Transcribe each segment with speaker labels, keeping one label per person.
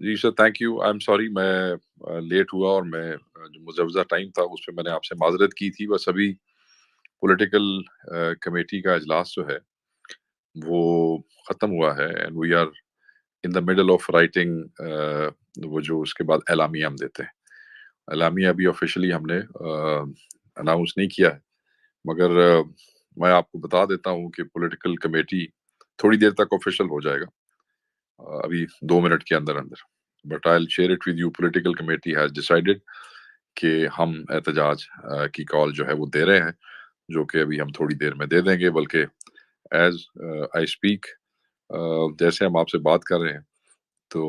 Speaker 1: G sir, thank you. I am sorry میں late ہوا، اور میں جو مجوزہ ٹائم تھا اس پہ میں نے آپ سے معذرت کی تھی. بس ابھی پولیٹیکل کمیٹی کا اجلاس جو ہے وہ ختم ہوا ہے، and we are in the middle of writing وہ جو اس کے بعد اعلامیہ ہم دیتے ہیں. اعلامیہ ابھی آفیشلی ہم نے اناؤنس نہیں کیا ہے، مگر میں آپ کو بتا دیتا ہوں کہ پولیٹیکل کمیٹی تھوڑی دیر تک آفیشل ہو جائے گا، ابھی 2 منٹ کے اندر اندر. But I will share it with you. Political committee has decided کہ ہم احتجاج کی کال جو ہے وہ دے رہے ہیں، جو کہ ابھی ہم تھوڑی دیر میں دے دیں گے. بلکہ ایز آئی اسپیک، جیسے ہم آپ سے بات کر رہے ہیں تو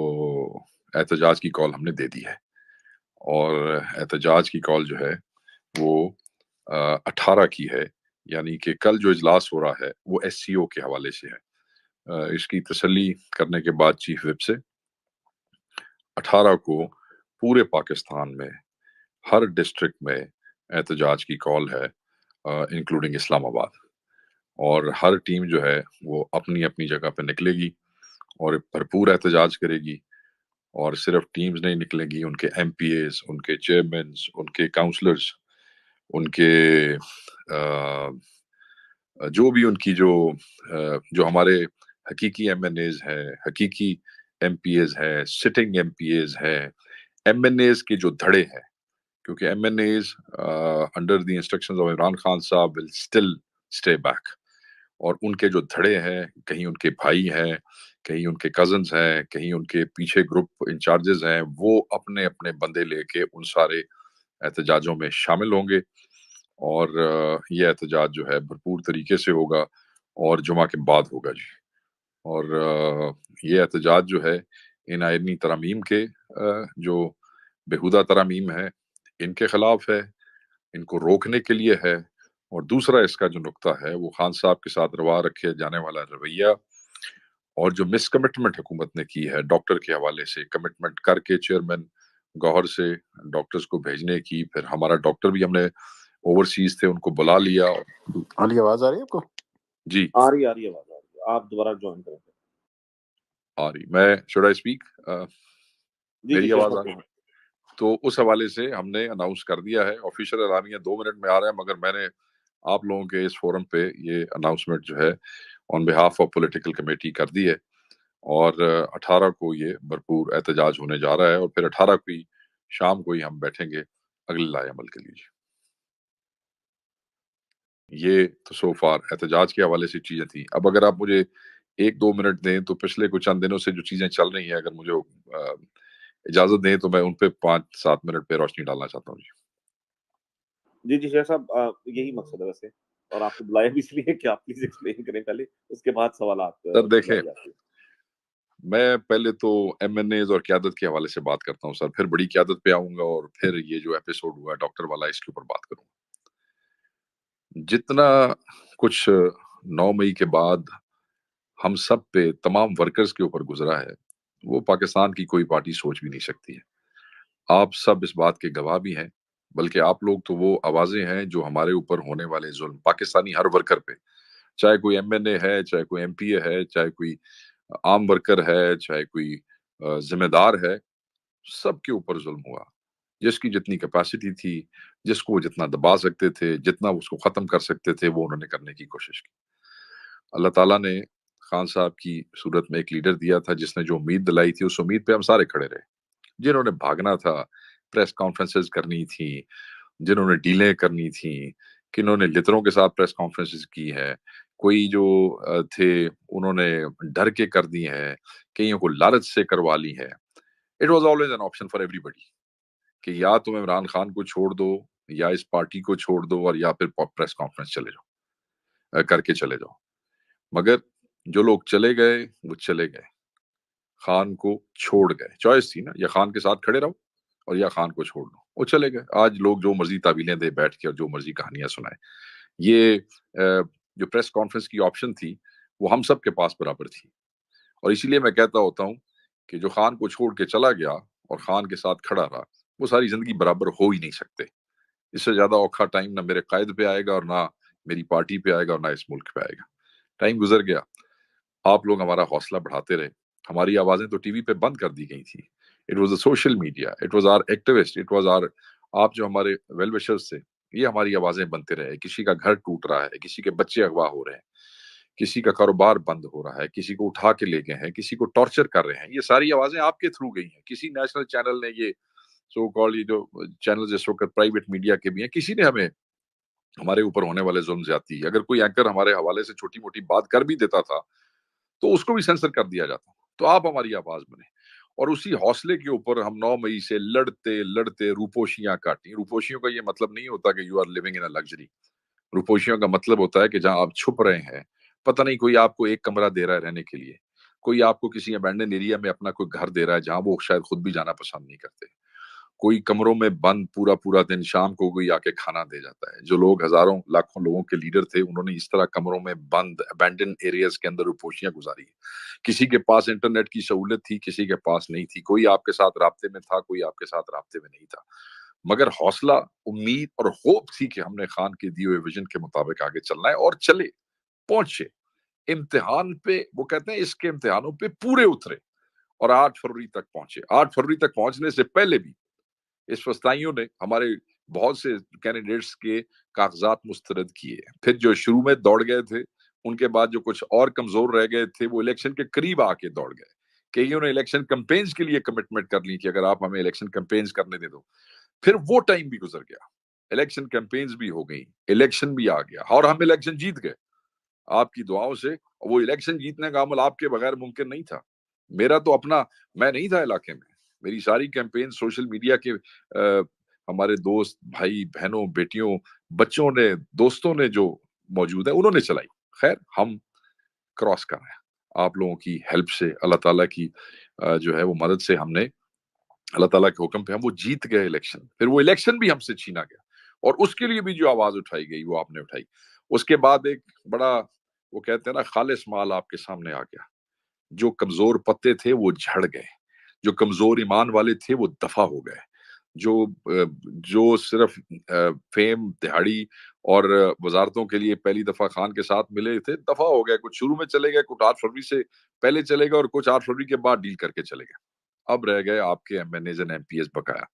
Speaker 1: احتجاج کی کال ہم نے دے دی ہے. اور احتجاج کی کال جو ہے وہ 18 کی ہے، یعنی کہ کل جو اجلاس ہو رہا ہے وہ ایس سی او کے حوالے سے ہے. اس کی تسلی کرنے کے بعد چیف وپ سے 18 کو پورے پاکستان میں ہر ڈسٹرکٹ میں احتجاج کی کال ہے، انکلوڈنگ اسلام آباد. اور ہر ٹیم جو ہے وہ اپنی اپنی جگہ پہ نکلے گی اور بھرپور احتجاج کرے گی. اور صرف ٹیمز نہیں نکلیں گی، ان کے ایم پی ایز، ان کے چیئرمینز، ان کے کاؤنسلرز، ان کے جو بھی ان کی جو ہمارے حقیقی ایم این ایز ہیں، حقیقی ایم پی ایز ہیں، سٹنگ ایم پی ایز ہیں، ایم این ایز کے جو دھڑے ہیں. کیونکہ MNAs under the instructions of Imran Khan صاحب ول اسٹل اسٹے بیک. اور ان کے جو دھڑے ہیں، کہیں ان کے بھائی ہیں، کہیں ان کے کزنز ہیں، کہیں ان کے پیچھے گروپ انچارجز ہیں، وہ اپنے اپنے بندے لے کے ان سارے احتجاجوں میں شامل ہوں گے. اور یہ احتجاج جو ہے بھرپور طریقے سے ہوگا اور جمعہ کے بعد ہوگا جی. اور یہ احتجاج جو ہے ان آئینی ترامیم کے جو بےہودہ ترامیم ہے ان کے خلاف ہے، ان کو روکنے کے لیے ہے. اور دوسرا اس کا جو نقطہ ہے وہ خان صاحب کے ساتھ روا رکھے جانے والا رویہ، اور جو مس کمٹمنٹ حکومت نے کی ہے ڈاکٹر کے حوالے سے، کمٹمنٹ کر کے چیئرمین گوہر سے ڈاکٹرز کو بھیجنے کی. پھر ہمارا ڈاکٹر بھی ہم نے اوورسیز تھے، ان کو بلا لیا.
Speaker 2: علی آواز آ رہی ہے آپ کو؟
Speaker 3: جی آ رہی آواز آ رہی ہے. آپ دوبارہ جوائن کریں.
Speaker 1: آ رہی. میں شوڈ آئی اسپیک؟ میری آواز آ رہی ہے؟ تو اس حوالے سے ہم نے اناؤنس کر دیا ہے. آفیشیل اعلامیہ 2 منٹ میں آ رہا ہے، مگر میں نے آپ لوگوں کے اس فورم پہ یہ اناؤنسمنٹ جو ہے آن بہاف آف پولیٹیکل کمیٹی کر دی ہے. اور 18 کو یہ بھرپور احتجاج ہونے جا رہا ہے، اور پھر 18 کو ہی شام کو ہی ہم بیٹھیں گے اگلے لائے عمل کے لیے. یہ تو سو فار احتجاج کے حوالے سے چیزیں تھیں. اب اگر آپ مجھے 1-2 منٹ دیں تو پچھلے کچھ چند دنوں سے جو چیزیں چل رہی ہیں، اگر مجھے اجازت دیں تو میں ان پہ 5-7 منٹ پہ روشنی ڈالنا چاہتا ہوں.
Speaker 3: جی شیخ صاحب، یہی مقصد ہے ویسے، اور آپ کو بلایا بھی اس لیے کہ آپ پلیز ایکسپلین کریں پہلے، اس کے بعد سوالات.
Speaker 1: سر دیکھیں، میں پہلے تو ایم این ایز اور قیادت کے حوالے سے بات کرتا ہوں سر، پھر بڑی قیادت پہ آؤں گا، اور پھر یہ جو ایپیسوڈ ہوا ہے ڈاکٹر والا اس کے اوپر بات کروں گا. جتنا کچھ 9 مئی کے بعد ہم سب پہ، تمام ورکرز کے اوپر گزرا ہے، وہ پاکستان کی کوئی پارٹی سوچ بھی نہیں سکتی ہے. آپ سب اس بات کے گواہ بھی ہیں، بلکہ آپ لوگ تو وہ آوازیں ہیں جو ہمارے اوپر ہونے والے ظلم، پاکستانی ہر ورکر پہ، چاہے کوئی ایم این اے ہے، چاہے کوئی ایم پی اے ہے، چاہے کوئی عام ورکر ہے، چاہے کوئی ذمہ دار ہے، سب کے اوپر ظلم ہوا. جس کی جتنی کیپیسٹی تھی، جس کو جتنا دبا سکتے تھے، جتنا اس کو ختم کر سکتے تھے، وہ انہوں نے کرنے کی کوشش کی. اللہ تعالیٰ نے خان صاحب کی صورت میں ایک لیڈر دیا تھا جس نے جو امید دلائی تھی، اس امید پہ ہم سارے کھڑے رہے. جنہوں نے بھاگنا تھا، پریس کانفرنسز کرنی تھی، جنہوں نے ڈیلیں کرنی تھی، کنہوں نے لتروں کے ساتھ پریس کانفرنسز کی ہے، کوئی جو تھے انہوں نے ڈر کے کر دی ہیں، کئیوں کو لالچ سے کروا لی ہے. It was always an option for everybody کہ یا تم عمران خان کو چھوڑ دو، یا اس پارٹی کو چھوڑ دو، اور یا پھر پریس کانفرنس چلے جاؤ، کر کے چلے جاؤ. مگر جو لوگ چلے گئے وہ چلے گئے، خان کو چھوڑ گئے. چوائس تھی نا، یا خان کے ساتھ کھڑے رہو اور یا خان کو چھوڑ دو. وہ چلے گئے. آج لوگ جو مرضی تعویلیں دے بیٹھ کے اور جو مرضی کہانیاں سنائے. یہ جو پریس کانفرنس کی آپشن تھی وہ ہم سب کے پاس برابر تھی. اور اسی لیے میں کہتا ہوتا ہوں کہ جو خان کو چھوڑ کے چلا گیا اور خان کے ساتھ کھڑا رہا، وہ ساری زندگی برابر ہو ہی نہیں سکتے. اس سے زیادہ اوکھا ٹائم نہ میرے قائد پہ آئے گا، اور نہ میری پارٹی پہ آئے گا، اور نہ اس ملک پہ آئے گا. ٹائم گزر گیا، آپ لوگ ہمارا حوصلہ بڑھاتے رہے، ہماری آوازیں تو ٹی وی پہ بند کر دی گئی تھی. It was a social media, it was our activist, it was our, آپ جو ہمارے ویل وشرز تھے, یہ ہماری آوازیں بنتے رہے. کسی کا گھر ٹوٹ رہا ہے, کسی کے بچے اغوا ہو رہے ہیں, کسی کا کاروبار بند ہو رہا ہے, کسی کو اٹھا کے لے گئے ہیں, کسی کو ٹارچر کر رہے ہیں, یہ ساری آوازیں آپ کے تھرو گئی ہیں. کسی نیشنل چینل نے, یہ سو کال یہ جو چینل جس وقت پرائیویٹ میڈیا کے بھی ہیں, کسی نے ہمیں ہمارے اوپر ہونے والے ظلم زیادتی, اگر کوئی اینکر ہمارے حوالے سے چھوٹی موٹی بات کر بھی دیتا تھا تو اس کو بھی سینسر کر دیا جاتا. تو آپ ہماری آواز بنے, اور اسی حوصلے کے اوپر ہم 9 مئی سے لڑتے لڑتے روپوشیاں کاٹی. روپوشیوں کا یہ مطلب نہیں ہوتا کہ you are living in a luxury. روپوشیوں کا مطلب ہوتا ہے کہ جہاں آپ چھپ رہے ہیں, پتہ نہیں کوئی آپ کو ایک کمرہ دے رہا ہے رہنے کے لیے, کوئی آپ کو کسی ابینڈن ایریا میں اپنا کوئی گھر دے رہا ہے جہاں وہ شاید خود بھی جانا پسند نہیں کرتے, کوئی کمروں میں بند پورا دن, شام کو کوئی آ کے کھانا دے جاتا ہے. جو لوگ ہزاروں لاکھوں لوگوں کے لیڈر تھے, انہوں نے اس طرح کمروں میں بند ابینڈن ایریاز کے اندر روپوشیاں گزاری. کسی کے پاس انٹرنیٹ کی سہولت تھی, کسی کے پاس نہیں تھی, کوئی آپ کے ساتھ رابطے میں تھا, کوئی آپ کے ساتھ رابطے میں نہیں تھا, مگر حوصلہ, امید اور ہوپ تھی کہ ہم نے خان کے دیے ہوئے ویژن کے مطابق آگے چلنا ہے, اور چلے, پہنچے امتحان پہ. وہ کہتے ہیں اس کے امتحانوں پہ پورے اترے, اور 8 فروری تک پہنچے. 8 فروری تک پہنچنے سے پہلے بھی اس فسطائیوں نے ہمارے بہت سے کینڈیڈیٹس کے کاغذات مسترد کیے. پھر جو شروع میں دوڑ گئے تھے, ان کے بعد جو کچھ اور کمزور رہ گئے تھے, وہ الیکشن کے قریب آ کے دوڑ گئے. کئیوں نے الیکشن کمپینز کے لیے کمٹمنٹ کر لی کہ اگر آپ ہمیں الیکشن کمپینز کرنے دے دو. پھر وہ ٹائم بھی گزر گیا, الیکشن کمپینز بھی ہو گئی, الیکشن بھی آ گیا, اور ہم الیکشن جیت گئے آپ کی دعاؤں سے. وہ الیکشن جیتنے کا عمل آپ کے بغیر ممکن نہیں تھا. میرا تو اپنا, میں نہیں تھا علاقے میں, میری ساری کیمپین سوشل میڈیا کے ہمارے دوست, بھائی بہنوں, بیٹیوں, بچوں نے, دوستوں نے جو موجود ہیں, انہوں نے چلائی. خیر, ہم کراس کر رہے ہیں آپ لوگوں کی ہیلپ سے, اللہ تعالیٰ کی جو ہے وہ مدد سے. ہم نے اللہ تعالیٰ کے حکم پہ ہم وہ جیت گئے الیکشن. پھر وہ الیکشن بھی ہم سے چھینا گیا, اور اس کے لیے بھی جو آواز اٹھائی گئی وہ آپ نے اٹھائی. اس کے بعد ایک بڑا, وہ کہتے ہیں نا, خالص مال آپ کے سامنے آ گیا. جو کمزور پتے تھے وہ جھڑ گئے, جو کمزور ایمان والے تھے وہ دفع ہو گئے, جو صرف فیم, دہاڑی اور وزارتوں کے لیے پہلی دفعہ خان کے ساتھ ملے تھے, دفع ہو گئے. کچھ شروع میں چلے گئے, کچھ 8 فروری سے پہلے چلے گئے, اور کچھ 8 فروری کے بعد ڈیل کر کے چلے گئے. اب رہ گئے آپ کے MNAs and MPAs بقایا.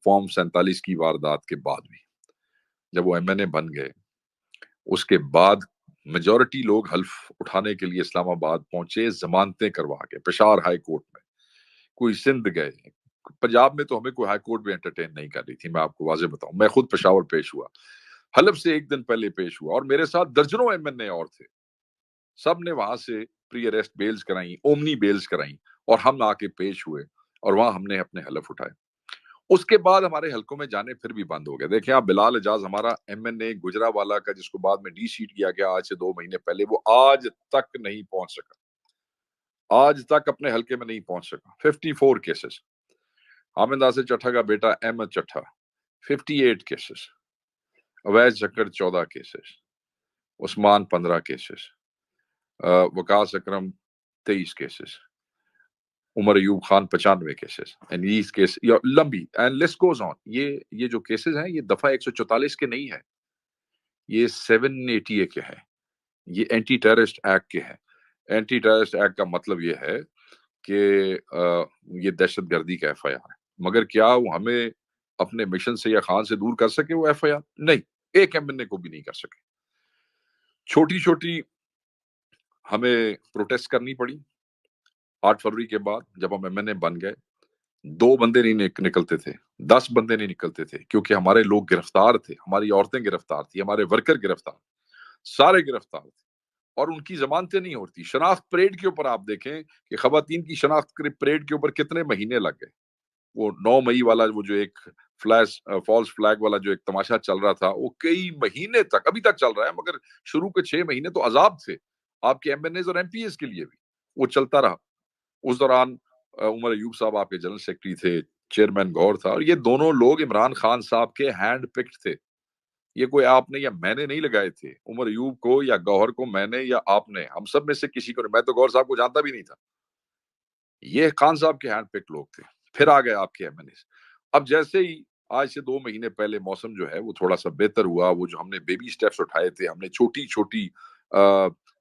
Speaker 1: فارم 47 کی واردات کے بعد بھی جب وہ ایم این اے بن گئے, اس کے بعد میجورٹی لوگ حلف اٹھانے کے لیے اسلام آباد پہنچے, ضمانتیں کروا کے. پشاور ہائی کورٹ میں, کوئی سندھ گئے. پنجاب میں تو ہمیں کوئی ہائی کورٹ بھی انٹرٹین نہیں کر رہی تھی, میں آپ کو واضح بتاؤں. میں خود پشاور پیش ہوا, حلف سے ایک دن پہلے پیش ہوا, اور میرے ساتھ درجنوں ایم این اے اور تھے. سب نے وہاں سے پری اریسٹ بیلز کرائیں, اومنی بیلز کرائیں, اور ہم آ کے پیش ہوئے, اور وہاں ہم نے اپنے حلف اٹھائے. اس کے بعد ہمارے حلقوں میں جانے پھر بھی بند ہو گئے. دیکھیں آپ, بلال اعجاز ہمارا ایم این اے گجرانوالہ کا, جس کو بعد میں ڈی سیٹ کیا گیا آج سے 2 مہینے پہلے, وہ آج تک نہیں پہنچ سکا, آج تک اپنے حلقے میں نہیں پہنچ سکا. 54 کیسز. حامد آصف چٹھا کا بیٹا Ahmad Chattha 58 cases, Awais Jhakkar 14 cases, Usman 15 cases, Waqas Akram 23 cases, Umar Ayub Khan 95 cases. And these case لمبی, اینڈ لسٹ گوز آن. یہ جو کیسز ہیں, یہ دفعہ 144 کے نہیں ہے, یہ 780 کے ہیں, یہ اینٹی ٹیررسٹ ایکٹ کے ہیں. اینٹی ٹیررسٹ ایکٹ کا مطلب یہ ہے کہ یہ دہشت گردی کا ایف آئی آر ہے, مگر کیا وہ ہمیں اپنے مشن سے یا خان سے دور کر سکے وہ ایف آئی آر؟ نہیں, ایک ایم این اے کو بھی نہیں کر سکے. چھوٹی چھوٹی ہمیں پروٹیسٹ کرنی پڑی. 8 فروری کے بعد جب ہم ایم این اے بن گئے, 2 بندے نہیں نکلتے تھے, 10 بندے نہیں نکلتے تھے, کیونکہ ہمارے لوگ گرفتار تھے, ہماری عورتیں گرفتار تھی, ہمارے ورکر گرفتار, سارے گرفتار تھے, اور ان کی ضمانتیں نہیں ہوتی. شناخت پریڈ کے اوپر آپ دیکھیں کہ خواتین کی شناخت پریڈ کے اوپر کتنے مہینے لگ گئے. وہ 9 مئی والا وہ جو ایک فالس فلیگ والا جو ایک تماشا چل رہا تھا, وہ کئی مہینے تک ابھی تک چل رہا ہے, مگر شروع کے 6 مہینے تو عذاب تھے آپ کے ایم این ایز اور ایم پی ایس کے لیے بھی. وہ چلتا رہا. اس دوران عمر ایوب صاحب آپ کے جنرل سیکرٹری تھے, چیئرمین گور تھا, اور یہ دونوں لوگ عمران خان صاحب کے ہینڈ پکڈ تھے. یہ کوئی آپ نے یا میں نے نہیں لگائے تھے. عمر ایوب کو یا گوہر کو میں نے یا آپ نے, ہم سب میں سے کسی کو, میں تو گوہر صاحب کو جانتا بھی نہیں تھا. یہ خان صاحب کے ہینڈ پکڈ لوگ تھے. پھر آ گئے آپ کے ایم این ایز. اب جیسے ہی آج سے 2 مہینے پہلے موسم جو ہے وہ تھوڑا سا بہتر ہوا, وہ جو ہم نے بیبی سٹیپس اٹھائے تھے, ہم نے چھوٹی چھوٹی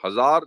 Speaker 1: 1000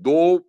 Speaker 1: 2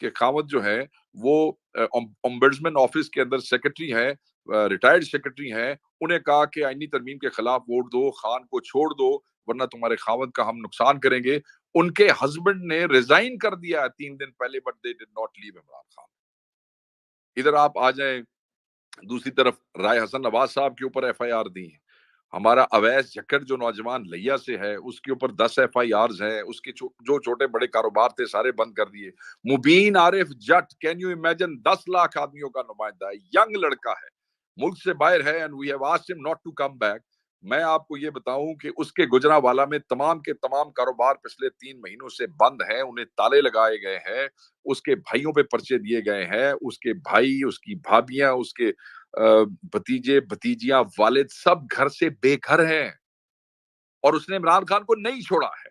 Speaker 1: کہ خاوند جو ہے وہ ombudsman آفس کے اندر سیکرٹری ہے, ریٹائرڈ سیکرٹری ہیں, انہیں کہا کہ آئینی ترمیم کے خلاف ووٹ دو, خان کو چھوڑ دو ورنہ تمہارے خاوند کا ہم نقصان کریں گے. ان کے ہسبینڈ نے ریزائن کر دیا 3 دن پہلے, بٹ دے ڈڈ ناٹ لیو عمران خان. ادھر آپ آ جائیں دوسری طرف, رائے حسن نواز صاحب کے اوپر ایف آئی آر دی ہیں. ہمارا اویس جھکڑ جو نوجوان لیا سے ہے, اس کے اوپر 10 ایف آئی آرز ہیں. اس کے جو چھوٹے بڑے کاروبار تھے سارے بند کر دیے. مبین عارف جٹ, کین یو امیجن, 10 لاکھ آدمیوں کا نمائندہ ہے, ینگ لڑکا ہے, ملک سے باہر ہے, اینڈ وی ہیو آسکڈ ہم ناٹ ٹو کم بیک. میں آپ کو یہ بتاؤں کہ اس کے گجرانوالہ میں تمام کے تمام کاروبار پچھلے 3 مہینوں سے بند ہیں, انہیں تالے لگائے گئے ہیں. اس کے بھائیوں پہ پرچے دیے گئے ہیں, اس کے بھائی, اس کی بھابیاں, اس کے بھتیجے بھتیجیاں, والد سب گھر سے بے گھر ہیں. اور اس نے عمران خان کو نہیں چھوڑا ہے,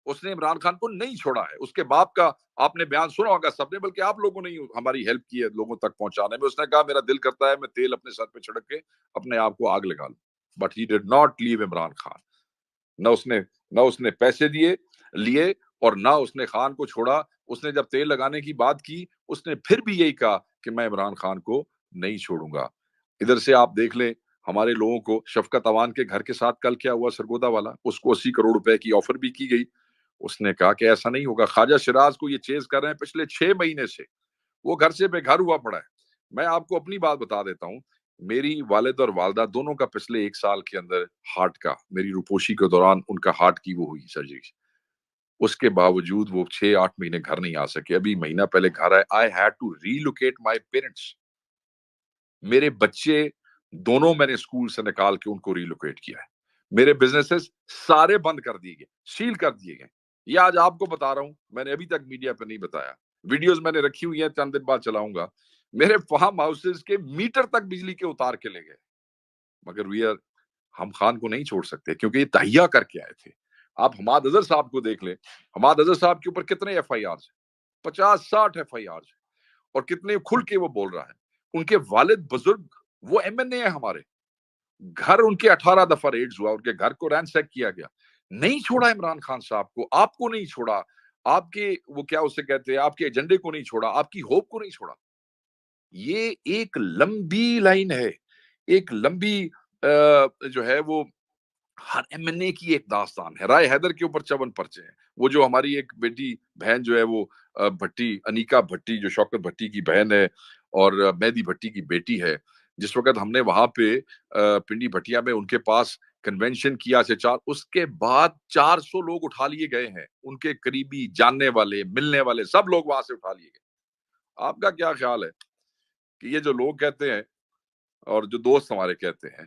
Speaker 1: اس نے عمران خان کو نہیں چھوڑا ہے. اس کے باپ کا آپ نے بیان سنا ہوگا سب نے, بلکہ آپ لوگوں نے ہماری ہیلپ کی ہے لوگوں تک پہنچانے میں. اس نے کہا میرا دل کرتا ہے میں تیل اپنے سر پہ چھڑک کے اپنے آپ کو آگ لگا لوں, بٹ ہی ڈڈ ناٹ لیو عمران خان. نہ اس نے پیسے لیے اور نہ اس نے خان کو چھوڑا. اس نے جب تیل لگانے کی بات کی, اس نے پھر بھی یہی کہا کہ میں عمران خان کو نہیں چھوڑوں گا. ادھر سے آپ دیکھ لیں ہمارے لوگوں کو, شفقت اوان کے گھر کے ساتھ کل کیا ہوا سرگودا والا, اس کو 80 کروڑ روپے کی آفر بھی کی گئی. اس نے کہا کہ ایسا نہیں ہوگا. خواجہ شراز کو یہ چیز کر رہے ہیں پچھلے 6 مہینے سے, وہ گھر سے بے گھر ہوا پڑا ہے. میں آپ کو اپنی بات بتا دیتا ہوں, میری والد اور والدہ دونوں کا پچھلے 1 سال کے اندر ہارٹ کا, میری روپوشی کے دوران ان کا ہارٹ کی وہ ہوئی سرجری. اس کے باوجود وہ 6-8 مہینے گھر نہیں آ سکے. ابھی مہینہ پہلے گھر آئے. I had to relocate my parents. میرے بچے دونوں میں نے اسکول سے نکال کے ان کو ریلوکیٹ کیا ہے. میرے بزنسز سارے بند کر دیے گئے, سیل کر دیے گئے. یہ آج آپ کو بتا رہا ہوں, میں نے ابھی تک میڈیا پہ نہیں بتایا. ویڈیوز میں نے رکھی ہوئی ہیں, چند دن بعد چلاؤں گا. میرے فارم ہاؤسز کے میٹر تک بجلی کے اتار کے لے گئے. مگر ہم خان کو نہیں چھوڑ سکتے کیونکہ یہ تہیا کر کے آئے تھے. آپ حماد اظہر صاحب کو دیکھ لیں, حماد اظہر صاحب کے اوپر کتنے ایف آئی آرز ہیں, 50-60 ایف آئی آرز ہیں, اور کتنے کھل کے وہ بول رہا ہے. ان کے والد بزرگ وہ ایم این اے ہیں ہمارے, گھر ان کے 18 دفعہ ریڈز ہوا, ان کے گھر کو رینسیک کیا گیا. نہیں چھوڑا عمران خان صاحب کو, آپ کو نہیں چھوڑا, آپ کے وہ کیا اسے کہتے ہیں, آپ کے ایجنڈے کو نہیں چھوڑا, آپ کی ہوپ کو نہیں چھوڑا. یہ ایک لمبی لائن ہے, ایک لمبی جو ہے وہ ہر ایم این اے کی ایک داستان ہے. رائے حیدر کے اوپر 54 پرچے ہیں. وہ جو ہماری ایک بیٹی بہن جو ہے وہ بھٹی, انیکا بھٹی, جو شوکت بھٹی کی بہن ہے اور مہدی بھٹی کی بیٹی ہے, جس وقت ہم نے وہاں پہ پنڈی بھٹیا میں ان کے پاس کنونشن کیا سے 4, اس کے بعد 400 لوگ اٹھا لیے گئے ہیں. ان کے قریبی, جاننے والے, ملنے والے سب لوگ وہاں سے اٹھا لیے گئے. آپ کا کیا خیال ہے کہ یہ جو لوگ کہتے ہیں اور جو دوست ہمارے کہتے ہیں,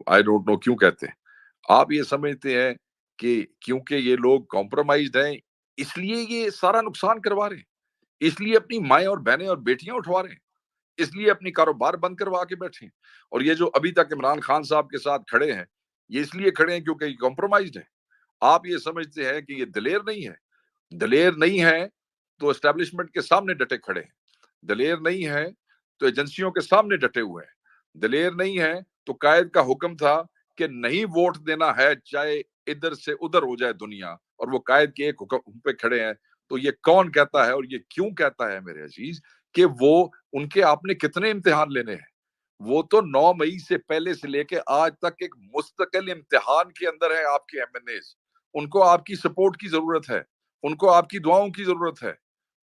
Speaker 1: آئی ڈونٹ نو کیوں کہتے ہیں, آپ یہ سمجھتے ہیں کہ کیونکہ یہ لوگ کمپرومائزڈ ہیں اس لیے یہ سارا نقصان کروا رہے ہیں, اس لیے اپنی مائیں اور بہنیں اور بیٹیاں اٹھوا رہے ہیں, اس لیے اپنی کاروبار بند کروا کے بیٹھے ہیں. اور یہ جو ابھی تک عمران خان صاحب کے ساتھ کھڑے ہیں, یہ اس لیے کھڑے ہیں کیونکہ یہ کمپرومائزڈ ہیں. آپ یہ سمجھتے ہیں کہ یہ دلیر نہیں ہے. دلیر نہیں ہے تو اسٹیبلشمنٹ کے سامنے ڈٹے کھڑے ہیں, دلیر نہیں ہے تو ایجنسیوں کے سامنے ڈٹے ہوئے ہیں, دلیر نہیں ہے تو قائد کا حکم تھا کہ نہیں ووٹ دینا ہے چاہے ادھر سے ادھر ہو جائے دنیا, اور وہ قائد کے ایک حکم پہ کھڑے ہیں. تو یہ کون کہتا ہے اور یہ کیوں کہتا ہے میرے عزیز کہ وہ ان کے آپ نے کتنے امتحان لینے ہیں؟ وہ تو 9 مئی سے پہلے سے لے کے آج تک ایک مستقل امتحان کے اندر ہے آپ کے ایم این ایز. ان کو آپ کی سپورٹ کی ضرورت ہے, ان کو آپ کی دعاؤں کی ضرورت ہے.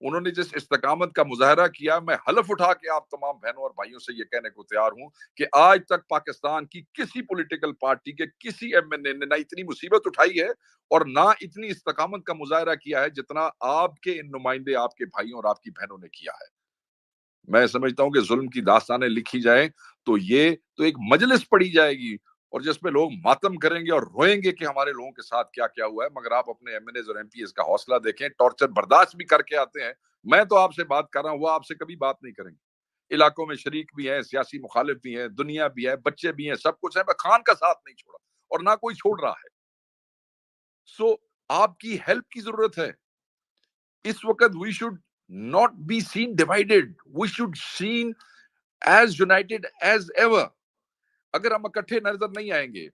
Speaker 1: انہوں نے جس استقامت کا مظاہرہ کیا, میں حلف اٹھا کے آپ تمام بہنوں اور بھائیوں سے یہ کہنے کو تیار ہوں کہ آج تک پاکستان کی کسی پولیٹیکل پارٹی کے کسی ایم این اے نے نہ اتنی مصیبت اٹھائی ہے اور نہ اتنی استقامت کا مظاہرہ کیا ہے جتنا آپ کے ان نمائندے, آپ کے بھائیوں اور آپ کی بہنوں نے کیا ہے. میں سمجھتا ہوں کہ ظلم کی داستانیں لکھی جائیں تو یہ تو ایک مجلس پڑی جائے گی اور جس پہ لوگ ماتم کریں گے اور روئیں گے کہ ہمارے لوگوں کے ساتھ کیا کیا ہوا ہے. مگر آپ اپنے ایم این ایز اور ایم پی ایز کا حوصلہ دیکھیں, ٹارچر برداشت بھی کر کے آتے ہیں. میں تو آپ سے بات کر رہا ہوں, وہ آپ سے کبھی بات نہیں کریں گے. علاقوں میں شریک بھی ہیں, سیاسی مخالف بھی ہیں, دنیا بھی ہے, بچے بھی ہیں, سب کچھ ہے. میں خان کا ساتھ نہیں چھوڑا اور نہ کوئی چھوڑ رہا ہے. سو آپ کی ہیلپ کی ضرورت ہے. اس وقت we should not be seen divided, we should seen as united as ever. اگر ہم اکٹھے نظر نہیں آئیں گے,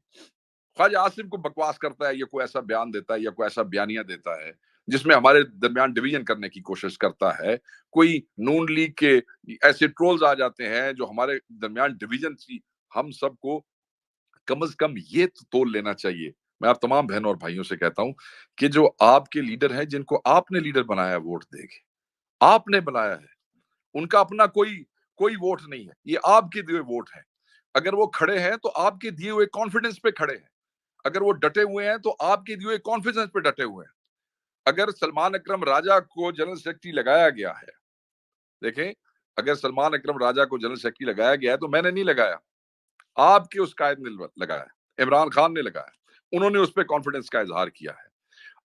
Speaker 1: خواجہ عاصم کو بکواس کرتا ہے, یہ کوئی ایسا بیان دیتا ہے یا کوئی ایسا بیانیہ دیتا ہے, جس میں ہمارے درمیان ڈویژن کرنے کی کوشش کرتا ہے. کوئی نون لیگ کے ایسے ٹرولز آ جاتے ہیں جو ہمارے درمیان ڈویژن کی. ہم سب کو کم از کم یہ تول لینا چاہیے. میں آپ تمام بہنوں اور بھائیوں سے کہتا ہوں کہ جو آپ کے لیڈر ہیں، جن کو آپ نے لیڈر بنایا ووٹ دے کے، آپ نے بنایا ہے، ان کا اپنا کوئی ووٹ نہیں ہے، یہ آپ کے دیے ووٹ ہیں. اگر وہ کھڑے ہیں تو آپ کے دیے ہوئے کانفیڈنس پہ کھڑے ہیں. اگر وہ ڈٹے ہوئے ہیں تو آپ کے دیے ہوئے کانفیڈنس پہ ڈٹے ہوئے ہیں. اگر سلمان اکرم راجہ کو جنرل سیکرٹری لگایا گیا ہے، دیکھیں، اگر سلمان اکرم راجہ کو جنرل سیکرٹری لگایا گیا ہے تو میں نے نہیں لگایا، آپ کے اس قائد نے لگایا، عمران خان نے لگایا، انہوں نے اس پہ کانفیڈنس کا اظہار کیا ہے.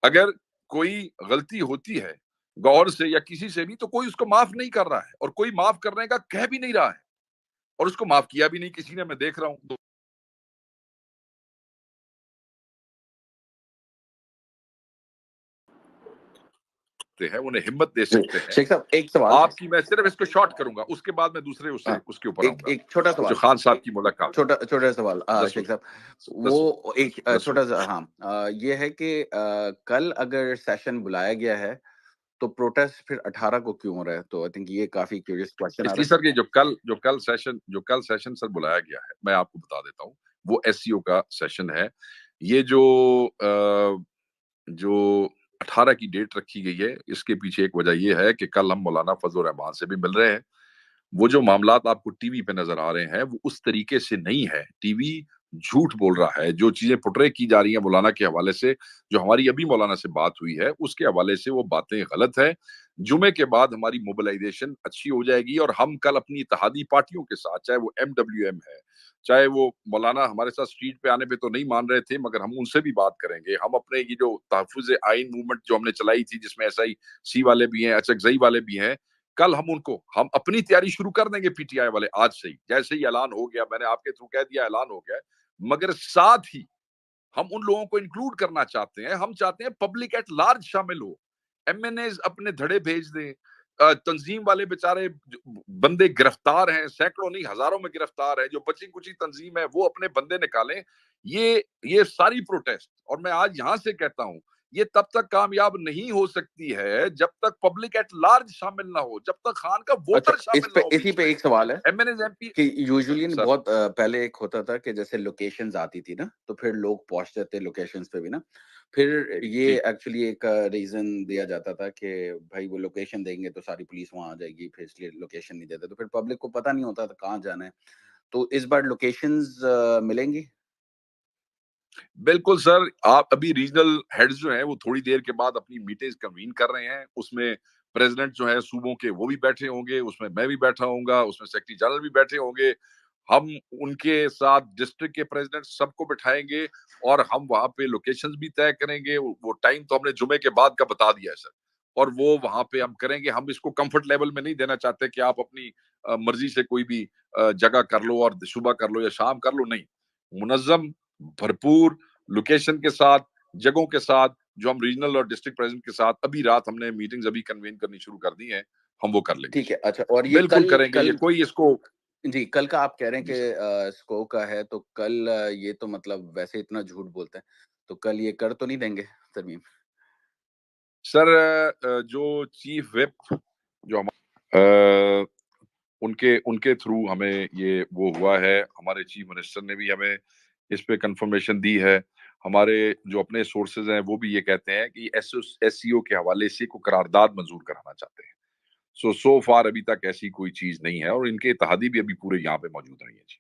Speaker 1: اگر کوئی غلطی ہوتی ہے گور سے یا کسی سے بھی تو کوئی اس کو معاف نہیں کر رہا ہے، اور کوئی معاف کرنے کا کہہ بھی نہیں رہا ہے، اور اس کو معاف کیا بھی نہیں کسی نے. میں دیکھ رہا ہوں ہے، انہیں ہمت دے سکتے ہیں.
Speaker 2: شیخ صاحب ایک سوال.
Speaker 1: آپ کی میں صرف اس کو شارٹ کروں گا، اس کے بعد میں دوسرے اس کے اوپر آؤں گا.
Speaker 2: ایک چھوٹا سوال،
Speaker 1: جو خان صاحب کی ملاقات،
Speaker 2: چھوٹا سوال شیخ صاحب، وہ ایک چھوٹا سا، ہاں، یہ ہے کہ کل اگر سیشن بلایا گیا ہے تو پروٹیسٹ پھر 18 کو کیوں ہو رہا ہے؟ تو آئی تھنک یہ کافی کیوریس کوشچن آ رہا ہے.
Speaker 1: سر یہ جو کل سیشن سر بلایا گیا ہے، میں آپ کو بتا دیتا ہوں، وہ ایس سی او کا سیشن ہے. یہ جو 18 کی ڈیٹ رکھی گئی ہے، اس کے پیچھے ایک وجہ یہ ہے کہ کل ہم مولانا فضل الرحمان سے بھی مل رہے ہیں. وہ جو معاملات آپ کو ٹی وی پہ نظر آ رہے ہیں وہ اس طریقے سے نہیں ہے. ٹی وی جھوٹ بول رہا ہے. جو چیزیں پورٹرے کی جا رہی ہیں مولانا کے حوالے سے، جو ہماری ابھی مولانا سے بات ہوئی ہے، اس کے حوالے سے وہ باتیں غلط ہیں. جمعے کے بعد ہماری موبلائزیشن اچھی ہو جائے گی، اور ہم کل اپنی اتحادی پارٹیوں کے ساتھ، چاہے وہ MWM ہے، چاہے وہ مولانا ہمارے ساتھ اسٹریٹ پہ آنے پہ تو نہیں مان رہے تھے، مگر ہم ان سے بھی بات کریں گے. ہم اپنے یہ جو تحفظ آئین موومنٹ جو ہم نے چلائی تھی، جس میں SIC والے بھی ہیں، اچکزئی والے بھی ہیں، کل ہم اپنی تیاری شروع کر دیں گے. PTI والے آج سے ہی، جیسے ہی اعلان ہو گیا، میں نے آپ کے تھرو کہہ دیا اعلان ہو گیا، مگر ساتھ ہی ہم ان لوگوں کو انکلوڈ کرنا چاہتے ہیں. ہم چاہتے ہیں پبلک ایٹ لارج شامل ہو. MNAs اپنے دھڑے بھیج دیں. تنظیم والے بیچارے بندے گرفتار ہیں، سینکڑوں نہیں ہزاروں میں گرفتار ہیں. جو بچی کچی تنظیم ہے وہ اپنے بندے نکالیں. یہ ساری پروٹیسٹ، اور میں آج یہاں سے کہتا ہوں، یہ تب تک کامیاب نہیں ہو سکتی ہے جب تک پبلک ایٹ لارج شامل نہ ہو، جب تک خان کا ووٹر شامل نہ ہو.
Speaker 2: اسی پہ ایک سوال ہے
Speaker 1: MNAs
Speaker 2: کہ یوزلی بہت پہلے ایک ہوتا تھا کہ جیسے لوکیشنز آتی تھی نا، تو پھر لوگ پہنچتے تھے لوکیشنز پہ بھی نا، پھر یہ ایکچولی ایک ریزن دیا جاتا تھا کہ بھائی وہ لوکیشن دیں گے تو ساری پولیس وہاں آ جائے گی، پھر اس لیے لوکیشن نہیں دیتے، تو پھر پبلک کو پتہ نہیں ہوتا تھا کہاں جانا ہے. تو اس بار لوکیشنز ملیں گی؟
Speaker 1: بالکل سر. آپ ابھی ریجنل ہیڈز جو ہیں وہ تھوڑی دیر کے بعد اپنی میٹنگز کنوین کر رہے ہیں. اس میں پریزیڈنٹ جو ہے صوبوں کے وہ بھی بیٹھے ہوں گے، اس میں بھی بیٹھا ہوں گا، اس میں سیکرٹری جنرل بھی بیٹھے ہوں گے. ہم ان کے ساتھ ڈسٹرکٹ کے پریزیڈنٹ سب کو بٹھائیں گے، اور ہم وہاں پہ لوکیشنز بھی طے کریں گے. وہ ٹائم تو ہم نے جمعے کے بعد کا بتا دیا ہے سر، اور وہ وہاں پہ ہم کریں گے. ہم اس کو کمفرٹ لیول میں نہیں دینا چاہتے کہ آپ اپنی مرضی سے کوئی بھی جگہ کر لو اور صبح کر لو یا شام کر لو. نہیں، منظم، بھرپور لوکیشن کے ساتھ، جگہوں کے ساتھ، جو ہم ریجنل اور ڈسٹرکٹ پریزیڈنٹ کے ساتھ ابھی رات ہم نے میٹنگز ابھی کنوین کرنی شروع کر دی ہیں، ہم وہ کر لیں گے.
Speaker 2: ٹھیک ہے. اچھا، اور یہ
Speaker 1: بالکل کریں گے. یہ کوئی اس کو
Speaker 2: جی کل کا آپ کہہ رہے ہیں کہ اسکو کا ہے، تو کل یہ تو مطلب ویسے اتنا جھوٹ بولتے ہیں، تو کل یہ کر تو نہیں دیں گے ترمیم؟
Speaker 1: سر جو چیف وپ جو ان کے تھرو ہمیں یہ وہ ہوا ہے، ہمارے چیف منسٹر نے بھی ہمیں اس پہ کنفرمیشن دی ہے. ہمارے جو اپنے سورسز ہیں وہ بھی یہ کہتے ہیں کہ SCO کے حوالے سے کوئی قرارداد منظور کرانا چاہتے ہیں. سو فار ابھی تک ایسی کوئی چیز نہیں ہے، اور ان کے اتحادی بھی ابھی پورے یہاں پہ موجود نہیں ہے. جی